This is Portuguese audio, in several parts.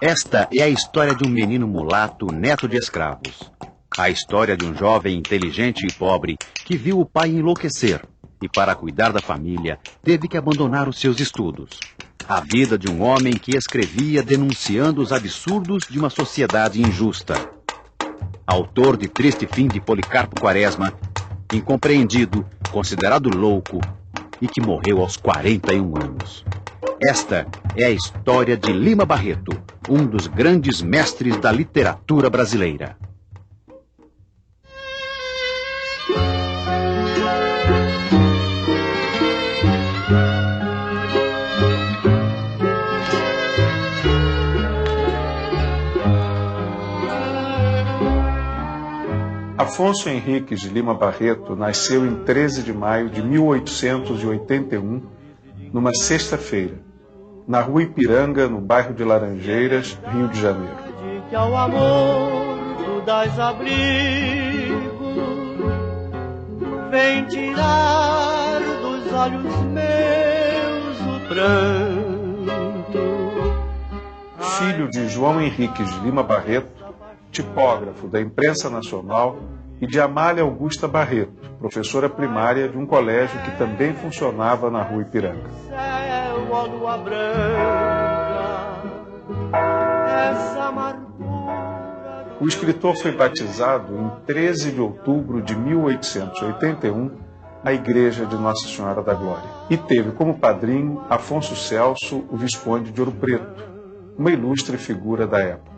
Esta é a história de um menino mulato, neto de escravos. A história de um jovem inteligente e pobre que viu o pai enlouquecer e, para cuidar da família, teve que abandonar os seus estudos. A vida de um homem que escrevia denunciando os absurdos de uma sociedade injusta. Autor de Triste Fim de Policarpo Quaresma, incompreendido, considerado louco e que morreu aos 41 anos. Esta é a história de Lima Barreto, um dos grandes mestres da literatura brasileira. Afonso Henriques de Lima Barreto nasceu em 13 de maio de 1881, numa sexta-feira, na Rua Ipiranga, no bairro de Laranjeiras, Rio de Janeiro. Que ao amor tu dás abrigo, vem tirar dos olhos meus o pranto. Filho de João Henriques de Lima Barreto, tipógrafo da Imprensa Nacional, e de Amália Augusta Barreto, professora primária de um colégio que também funcionava na Rua Ipiranga. O escritor foi batizado em 13 de outubro de 1881 na Igreja de Nossa Senhora da Glória e teve como padrinho Afonso Celso, o Visconde de Ouro Preto, uma ilustre figura da época.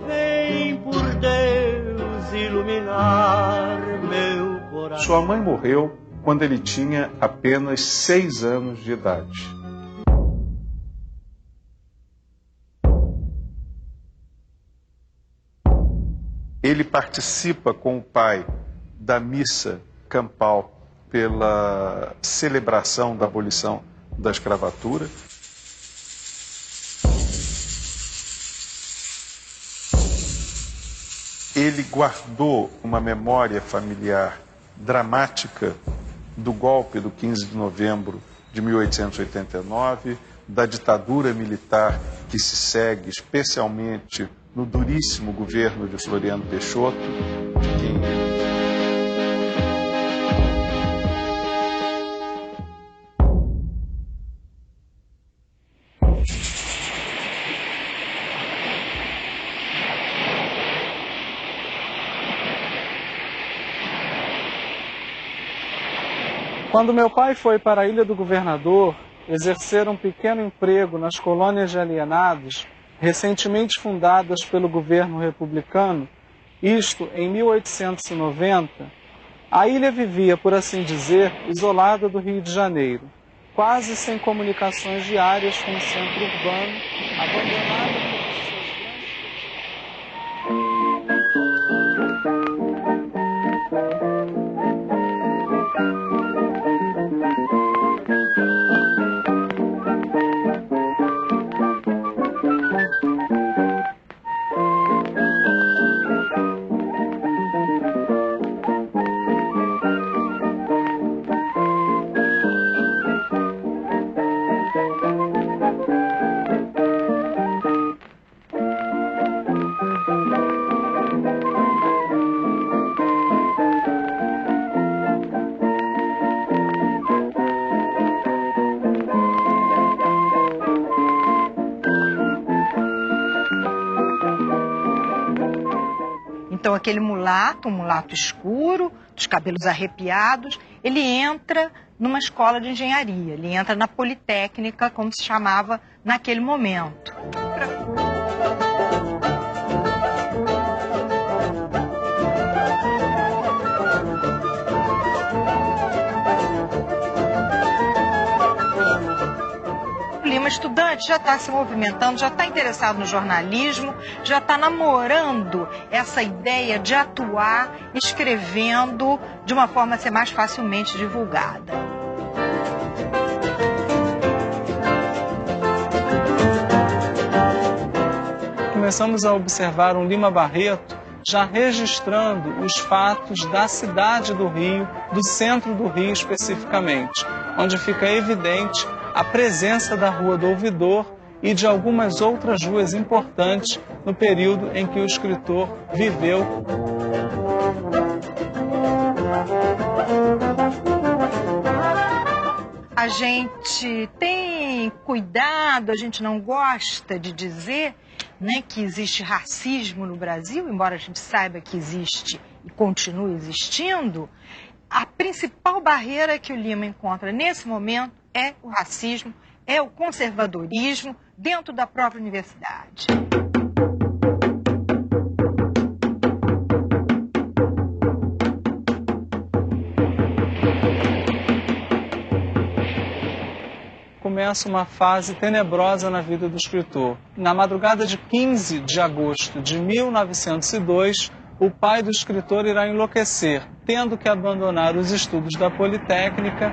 Vem por Deus iluminar meu coração. Sua mãe morreu quando ele tinha apenas 6 anos de idade. Ele participa com o pai da missa campal pela celebração da abolição da escravatura. Ele guardou uma memória familiar dramática do golpe do 15 de novembro de 1889, da ditadura militar que se segue especialmente no duríssimo governo de Floriano Peixoto, de quem Quando meu pai foi para a Ilha do Governador exercer um pequeno emprego nas colônias de alienados, recentemente fundadas pelo governo republicano, isto em 1890, a ilha vivia, por assim dizer, isolada do Rio de Janeiro, quase sem comunicações diárias com o centro urbano, abandonada por seus Então aquele mulato, um mulato escuro, dos cabelos arrepiados, ele entra numa escola de engenharia, ele entra na Politécnica, como se chamava naquele momento. Lima, estudante, já está se movimentando, já está interessado no jornalismo, já está namorando essa ideia de atuar escrevendo de uma forma a ser mais facilmente divulgada. Começamos a observar um Lima Barreto já registrando os fatos da cidade do Rio, do centro do Rio especificamente, onde fica evidente a presença da Rua do Ouvidor e de algumas outras ruas importantes no período em que o escritor viveu. A gente tem cuidado, a gente não gosta de dizer, né, que existe racismo no Brasil, embora a gente saiba que existe e continue existindo. A principal barreira que o Lima encontra nesse momento é o racismo, é o conservadorismo dentro da própria universidade. Começa uma fase tenebrosa na vida do escritor. Na madrugada de 15 de agosto de 1902, o pai do escritor irá enlouquecer, tendo que abandonar os estudos da Politécnica.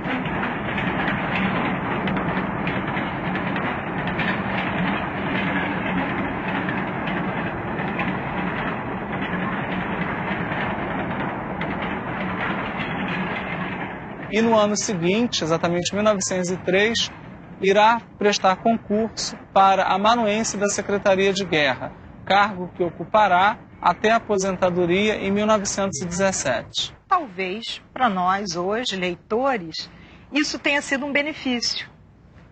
E no ano seguinte, exatamente 1903, irá prestar concurso para amanuense da Secretaria de Guerra, cargo que ocupará até a aposentadoria em 1917. Talvez, para nós hoje, leitores, isso tenha sido um benefício,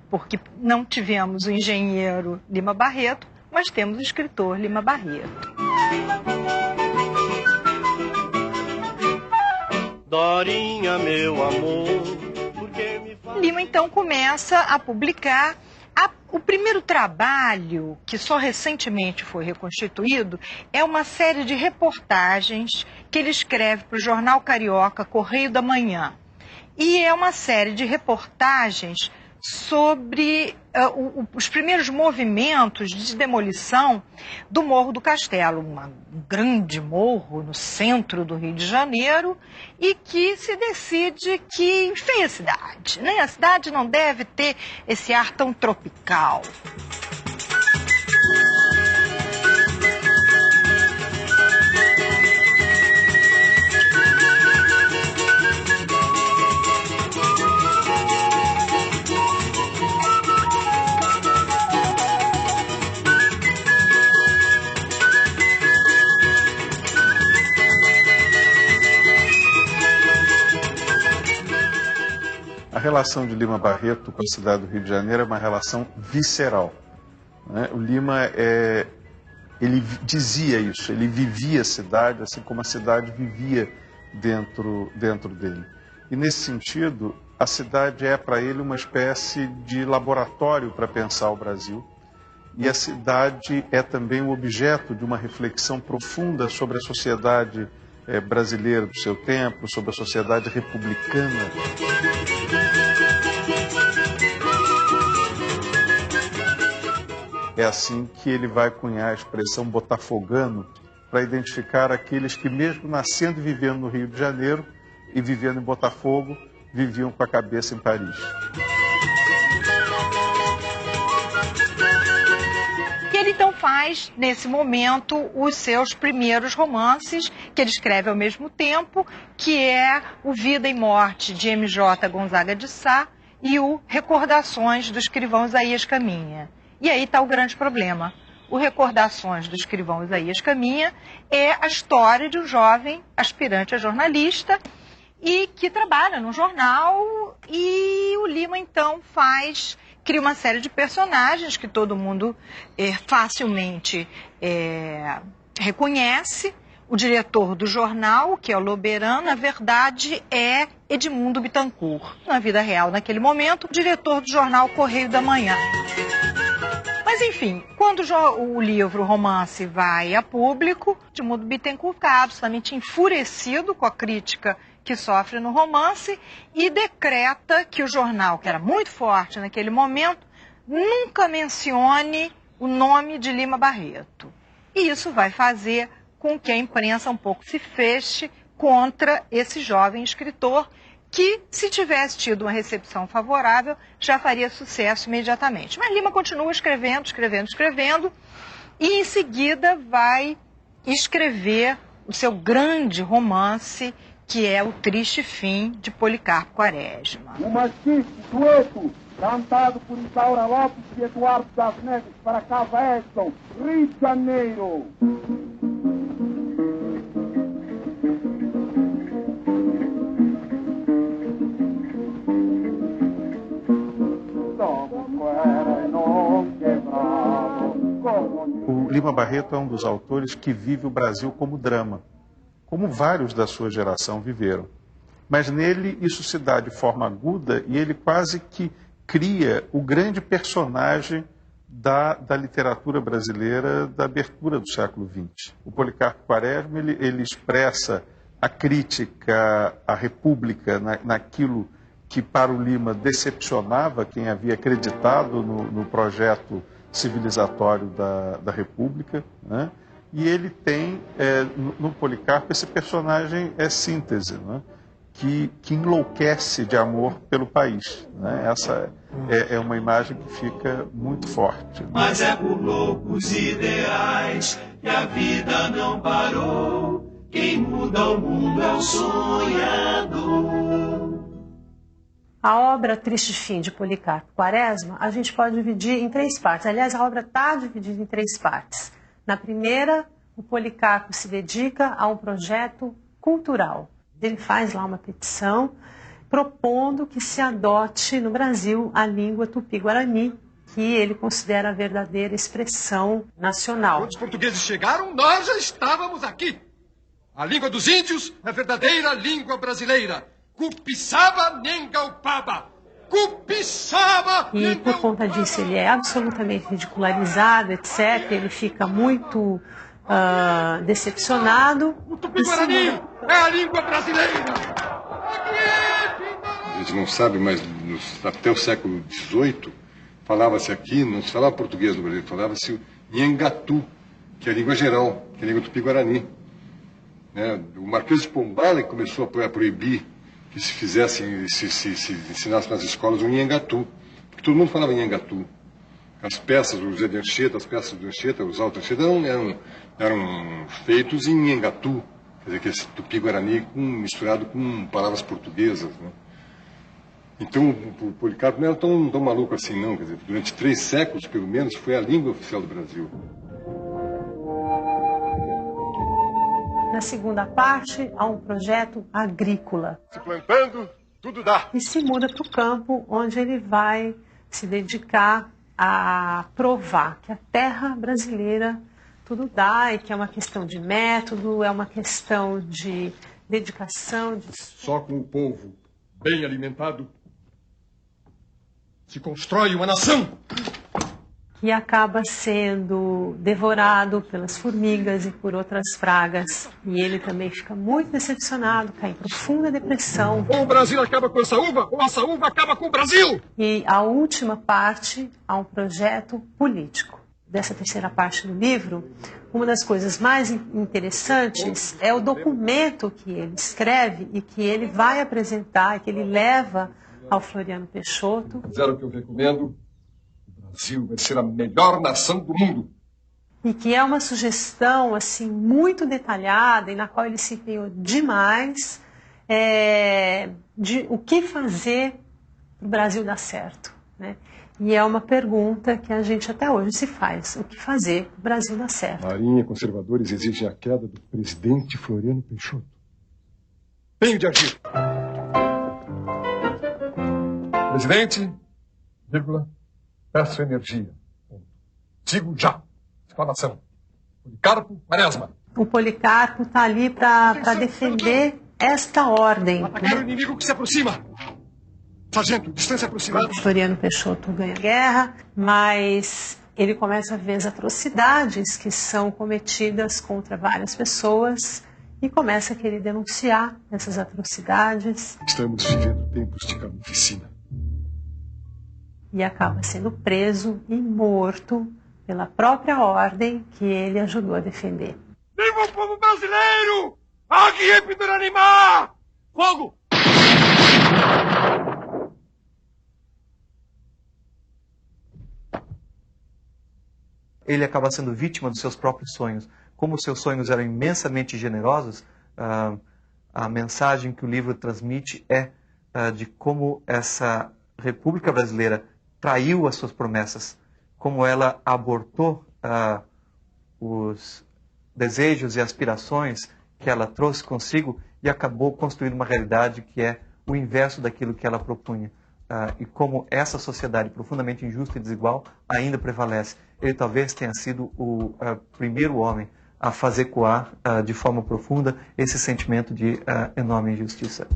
porque não tivemos o engenheiro Lima Barreto, mas temos o escritor Lima Barreto. Dorinha, meu amor, porque me faz... Lima então começa a publicar. O primeiro trabalho, que só recentemente foi reconstituído, é uma série de reportagens que ele escreve para o jornal carioca Correio da Manhã. E é uma série de reportagens sobre os primeiros movimentos de demolição do Morro do Castelo, um grande morro no centro do Rio de Janeiro, e que se decide que enfeia a cidade, né? A cidade não deve ter esse ar tão tropical. A relação de Lima Barreto com a cidade do Rio de Janeiro é uma relação visceral, né? O Lima, ele dizia isso, ele vivia a cidade, assim como a cidade vivia dentro dele. E nesse sentido, a cidade é para ele uma espécie de laboratório para pensar o Brasil. E a cidade é também o objeto de uma reflexão profunda sobre a sociedade brasileira do seu tempo, sobre a sociedade republicana. É assim que ele vai cunhar a expressão botafogano para identificar aqueles que, mesmo nascendo e vivendo no Rio de Janeiro e vivendo em Botafogo, viviam com a cabeça em Paris. E ele então faz, nesse momento, os seus primeiros romances, que ele escreve ao mesmo tempo, que é o Vida e Morte, de M.J. Gonzaga de Sá, e o Recordações, do escrivão Isaías Caminha. E aí está o grande problema. O Recordações, do escrivão Isaías Caminha é a história de um jovem aspirante a jornalista e que trabalha no jornal, e o Lima então cria uma série de personagens que todo mundo facilmente reconhece. O diretor do jornal, que é o Loberan, na verdade é Edmundo Bittencourt. Na vida real, naquele momento, o diretor do jornal Correio da Manhã. Mas, enfim, quando o livro, o romance, vai a público, Edmundo Bittencourt fica absolutamente enfurecido com a crítica que sofre no romance e decreta que o jornal, que era muito forte naquele momento, nunca mencione o nome de Lima Barreto. E isso vai fazer com que a imprensa um pouco se feche contra esse jovem escritor que, se tivesse tido uma recepção favorável, já faria sucesso imediatamente. Mas Lima continua escrevendo, e em seguida vai escrever o seu grande romance, que é O Triste Fim de Policarpo Quaresma. O machiste dueto, cantado por Isaura Lopes e Eduardo das Neves para Casa Edson, Rio de Janeiro. O Lima Barreto é um dos autores que vive o Brasil como drama, como vários da sua geração viveram. Mas nele isso se dá de forma aguda e ele quase que cria o grande personagem da literatura brasileira da abertura do século XX. O Policarpo Quaresma ele expressa a crítica à República naquilo que para o Lima decepcionava quem havia acreditado no projeto civilizatório da República, né? E ele tem no Policarpo esse personagem síntese, né? que enlouquece de amor pelo país, né? Essa é uma imagem que fica muito forte. Mas é por loucos ideais que a vida não parou. Quem muda o mundo é o sonhador. A obra Triste Fim de Policarpo Quaresma, a gente pode dividir em 3 partes. Aliás, a obra está dividida em 3 partes. Na primeira, o Policarpo se dedica a um projeto cultural. Ele faz lá uma petição propondo que se adote no Brasil a língua tupi-guarani, que ele considera a verdadeira expressão nacional. Quando os portugueses chegaram, nós já estávamos aqui. A língua dos índios é a verdadeira língua brasileira. Cupiçaba Nengaupaba. Cupiçaba E por conta disso ele é absolutamente ridicularizado, etc. Ele fica muito decepcionado. O Tupi-Guarani é a língua brasileira. A gente não sabe, mas até o século XVIII falava-se aqui, não se falava português no Brasil, falava-se Nhangatu, que é a língua geral, que é a língua tupi-guarani. O Marquês de Pombal começou a proibir que se fizessem, se ensinasse nas escolas o Nhangatu, porque todo mundo falava Nhangatu. As peças, os Zé de Anchieta, as peças do Anchieta, os Alto Anchieta eram feitos em Nhangatu, quer dizer, que esse tupi-guarani misturado com palavras portuguesas, né? Então o Policarpo não era tão maluco assim não, quer dizer, durante 3 séculos, pelo menos, foi a língua oficial do Brasil. Na segunda parte, há um projeto agrícola. Se plantando, tudo dá. E se muda para o campo, onde ele vai se dedicar a provar que a terra brasileira tudo dá e que é uma questão de método, é uma questão de dedicação. Só com o povo bem alimentado se constrói uma nação. Que acaba sendo devorado pelas formigas e por outras pragas. E ele também fica muito decepcionado, cai em profunda depressão. Ou o Brasil acaba com essa uva, ou essa uva acaba com o Brasil! E a última parte, há um projeto político. Dessa terceira parte do livro, uma das coisas mais interessantes é o documento que ele escreve e que ele vai apresentar, que ele leva ao Floriano Peixoto. Fizeram o que eu recomendo. O Brasil vai ser a melhor nação do mundo. E que é uma sugestão assim muito detalhada e na qual ele se empenhou demais de o que fazer para o Brasil dar certo, né? E é uma pergunta que a gente até hoje se faz. O que fazer para o Brasil dar certo? Marinha e conservadores exigem a queda do presidente Floriano Peixoto. Tenho de agir. Presidente, vírgula, peço energia. Digo já. Exclamação. Policarpo Quaresma. O Policarpo está ali para defender esta ordem. Atacar o inimigo que se aproxima. Sargento, distância aproximada. Floriano Peixoto ganha a guerra, mas ele começa a ver as atrocidades que são cometidas contra várias pessoas e começa a querer denunciar essas atrocidades. Estamos vivendo tempos de carnificina. E acaba sendo preso e morto pela própria ordem que ele ajudou a defender. Viva o povo brasileiro! Aqui é Pitoranimá! Fogo! Ele acaba sendo vítima dos seus próprios sonhos. Como os seus sonhos eram imensamente generosos, A mensagem que o livro transmite é de como essa República Brasileira traiu as suas promessas, como ela abortou os desejos e aspirações que ela trouxe consigo e acabou construindo uma realidade que é o inverso daquilo que ela propunha. E como essa sociedade profundamente injusta e desigual ainda prevalece. Ele talvez tenha sido o primeiro homem a fazer ecoar de forma profunda esse sentimento de enorme injustiça.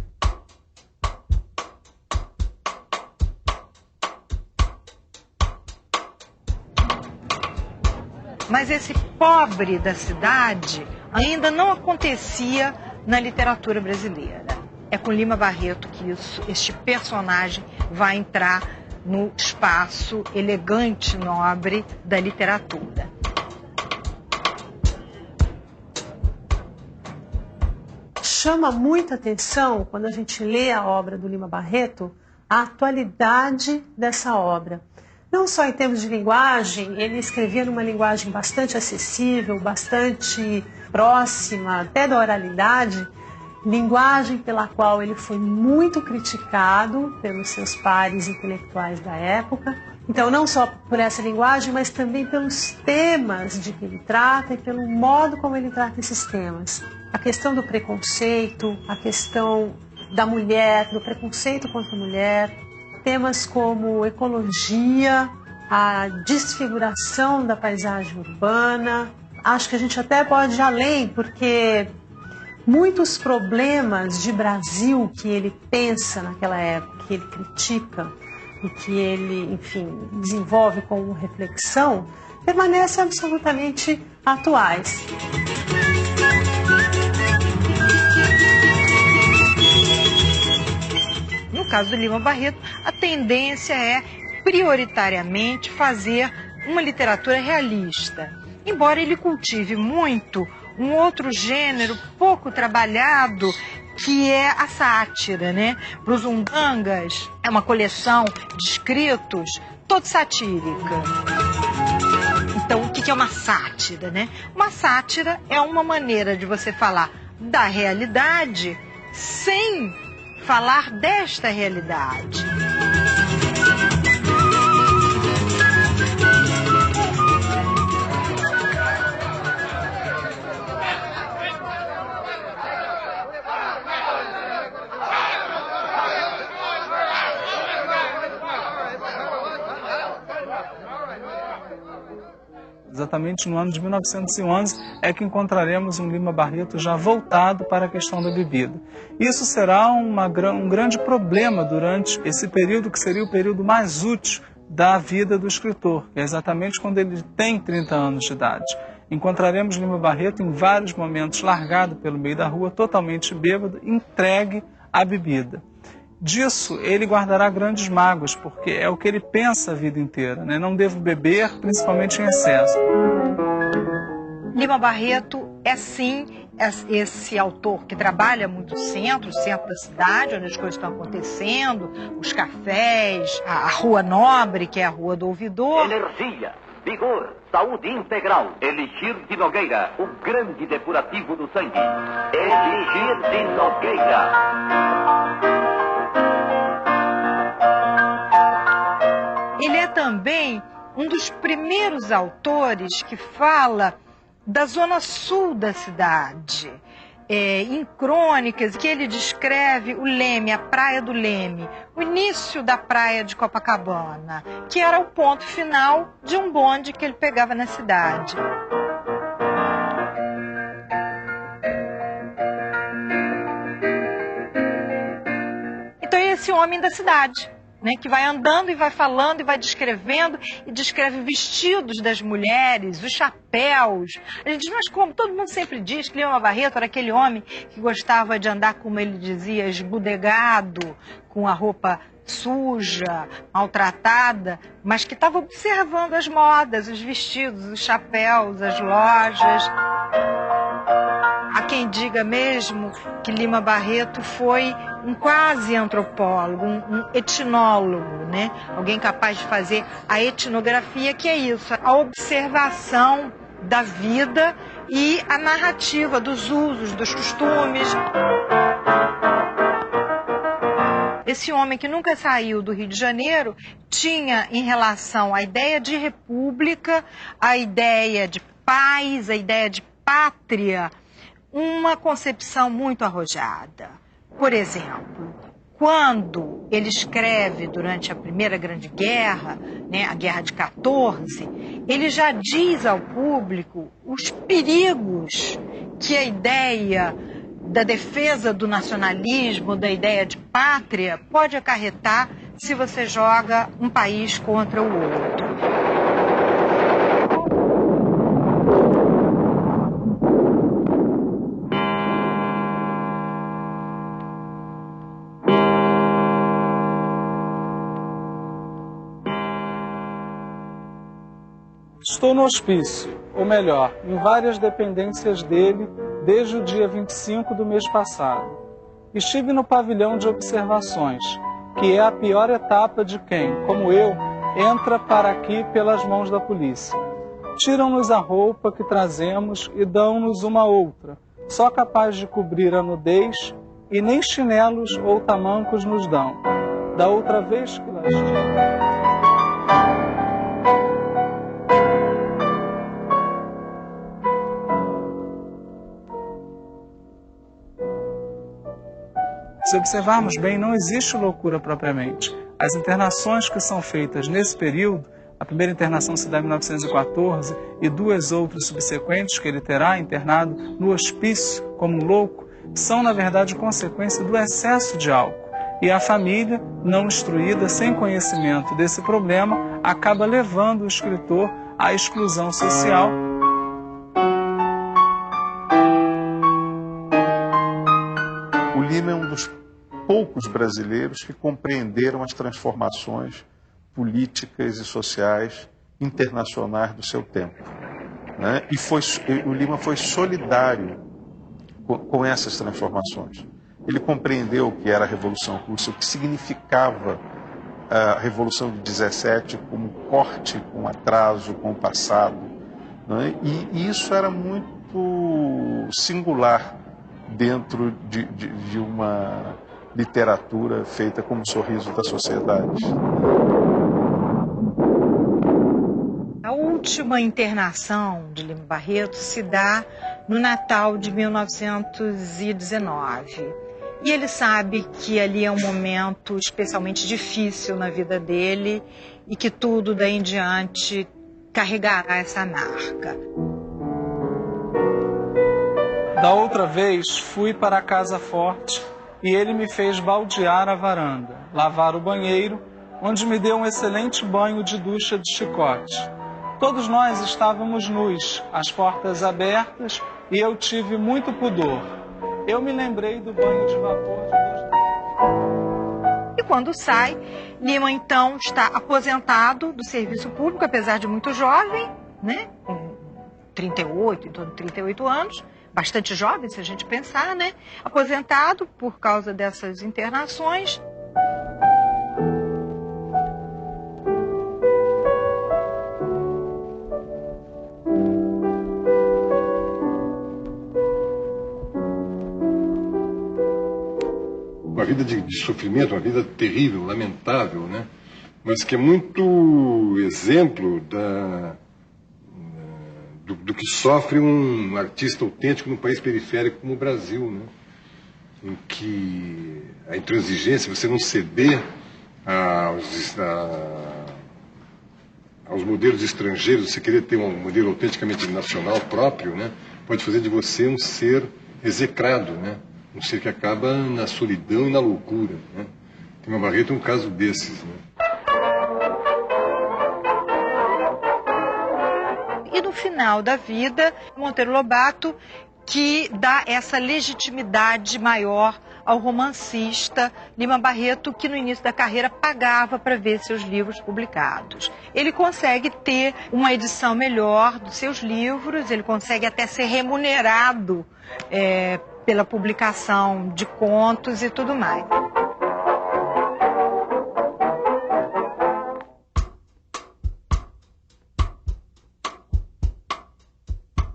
Mas esse pobre da cidade ainda não acontecia na literatura brasileira. É com Lima Barreto que este personagem vai entrar no espaço elegante, nobre da literatura. Chama muita atenção, quando a gente lê a obra do Lima Barreto, a atualidade dessa obra. Não só em termos de linguagem, ele escrevia numa linguagem bastante acessível, bastante próxima, até da oralidade, linguagem pela qual ele foi muito criticado pelos seus pares intelectuais da época. Então, não só por essa linguagem, mas também pelos temas de que ele trata e pelo modo como ele trata esses temas. A questão do preconceito, a questão da mulher, do preconceito contra a mulher, temas como ecologia, a desfiguração da paisagem urbana. Acho que a gente até pode ir além, porque muitos problemas de Brasil que ele pensa naquela época, que ele critica e que ele, enfim, desenvolve como reflexão, permanecem absolutamente atuais. No caso do Lima Barreto, a tendência é prioritariamente fazer uma literatura realista, embora ele cultive muito um outro gênero pouco trabalhado, que é a sátira, né? Para os Undangas, é uma coleção de escritos toda satírica. Então, o que é uma sátira, né? Uma sátira é uma maneira de você falar da realidade sem falar desta realidade. Exatamente no ano de 1911 é que encontraremos um Lima Barreto já voltado para a questão da bebida. Isso será um grande problema durante esse período que seria o período mais útil da vida do escritor, que é exatamente quando ele tem 30 anos de idade. Encontraremos Lima Barreto em vários momentos largado pelo meio da rua, totalmente bêbado, entregue à bebida. Disso ele guardará grandes mágoas, porque é o que ele pensa a vida inteira, né? Não devo beber, principalmente em excesso. Lima Barreto é sim esse autor que trabalha muito o centro da cidade, onde as coisas estão acontecendo, os cafés, a Rua Nobre, que é a Rua do Ouvidor. Energia, vigor, saúde integral. Elixir de Nogueira, o grande depurativo do sangue. Elixir de Nogueira. Ele é também um dos primeiros autores que fala da zona sul da cidade. Em crônicas que ele descreve o Leme, a Praia do Leme, o início da praia de Copacabana, que era o ponto final de um bonde que ele pegava na cidade. Então é esse homem da cidade, né, que vai andando e vai falando e vai descrevendo e descreve vestidos das mulheres, os chapéus. A gente diz, mas como? Todo mundo sempre diz que Lima Barreto era aquele homem que gostava de andar, como ele dizia, esbudegado, com a roupa suja, maltratada, mas que estava observando as modas, os vestidos, os chapéus, as lojas. Há quem diga mesmo que Lima Barreto foi um quase antropólogo, um etnólogo, né? Alguém capaz de fazer a etnografia, que é isso, a observação da vida e a narrativa dos usos, dos costumes. esse homem que nunca saiu do Rio de Janeiro tinha em relação à ideia de república, a ideia de paz, a ideia de pátria, uma concepção muito arrojada. Por exemplo, quando ele escreve durante a Primeira Grande Guerra, né, a Guerra de 14, ele já diz ao público os perigos que a ideia da defesa do nacionalismo, da ideia de pátria, pode acarretar se você joga um país contra o outro. Estou no hospício, ou melhor, em várias dependências dele desde o dia 25 do mês passado. Estive no pavilhão de observações, que é a pior etapa de quem, como eu, entra para aqui pelas mãos da polícia. Tiram-nos a roupa que trazemos e dão-nos uma outra, só capaz de cobrir a nudez, e nem chinelos ou tamancos nos dão. Da outra vez que lá estive... Se observarmos bem, não existe loucura propriamente. As internações que são feitas nesse período, a primeira internação se dá em 1914 e duas outras subsequentes que ele terá internado no hospício como um louco, são na verdade consequência do excesso de álcool. E a família, não instruída, sem conhecimento desse problema, acaba levando o escritor à exclusão social. O Lima é um dos poucos brasileiros que compreenderam as transformações políticas e sociais internacionais do seu tempo, né? E o Lima foi solidário com essas transformações. Ele compreendeu o que era a Revolução Russa, o que significava a Revolução de 17 como corte com atraso, com o passado, né? E isso era muito singular dentro de uma literatura feita como sorriso da sociedade. A última internação de Lima Barreto se dá no Natal de 1919. E ele sabe que ali é um momento especialmente difícil na vida dele e que tudo daí em diante carregará essa marca. Da outra vez, fui para a Casa Forte e ele me fez baldear a varanda, lavar o banheiro, onde me deu um excelente banho de ducha de chicote. Todos nós estávamos nus, as portas abertas, e eu tive muito pudor. Eu me lembrei do banho de vapor de 2 E quando sai, Lima então está aposentado do serviço público, apesar de muito jovem, né? Com 38, em torno de 38 anos, bastante jovem, se a gente pensar, né? Aposentado por causa dessas internações. Uma vida de sofrimento, uma vida terrível, lamentável, né? Mas que é muito exemplo do que sofre um artista autêntico num país periférico como o Brasil, né? Em que a intransigência, você não ceder aos modelos estrangeiros, você querer ter um modelo autenticamente nacional próprio, né? Pode fazer de você um ser execrado, né? Um ser que acaba na solidão e na loucura, né? Lima Barreto é um caso desses, né? E no final da vida, Monteiro Lobato, que dá essa legitimidade maior ao romancista Lima Barreto, que no início da carreira pagava para ver seus livros publicados. Ele consegue ter uma edição melhor dos seus livros, ele consegue até ser remunerado pela publicação de contos e tudo mais.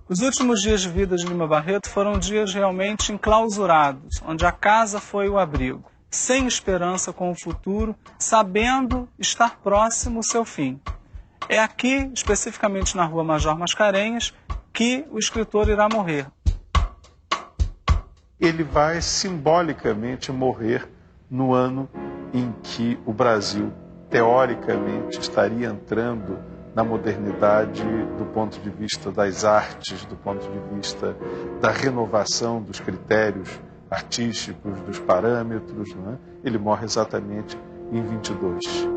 Os últimos dias de vida de Lima Barreto foram dias realmente enclausurados, onde a casa foi o abrigo. sem esperança com o futuro, sabendo estar próximo o seu fim. É aqui, especificamente na Rua Major Mascarenhas, que o escritor irá morrer. Ele vai simbolicamente morrer no ano em que o Brasil, teoricamente, estaria entrando na modernidade do ponto de vista das artes, do ponto de vista da renovação dos critérios artísticos, dos parâmetros, não é? Ele morre exatamente em 22.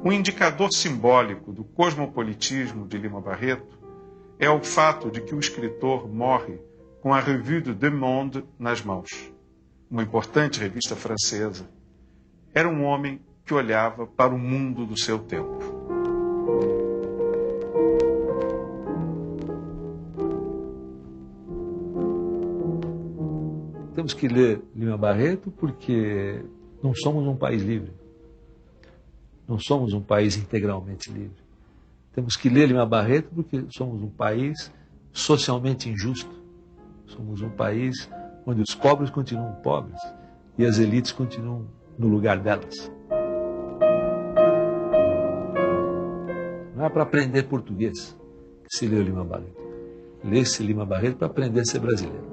Um indicador simbólico do cosmopolitismo de Lima Barreto é o fato de que o escritor morre com a Revue du Deux Mondes nas mãos, uma importante revista francesa. Era um homem que olhava para o mundo do seu tempo. Temos que ler Lima Barreto porque não somos um país livre. Não somos um país integralmente livre. Temos que ler Lima Barreto porque somos um país socialmente injusto. Somos um país onde os pobres continuam pobres e as elites continuam no lugar delas. Não é para aprender português que se lê o Lima Barreto. Lê-se Lima Barreto para aprender a ser brasileiro.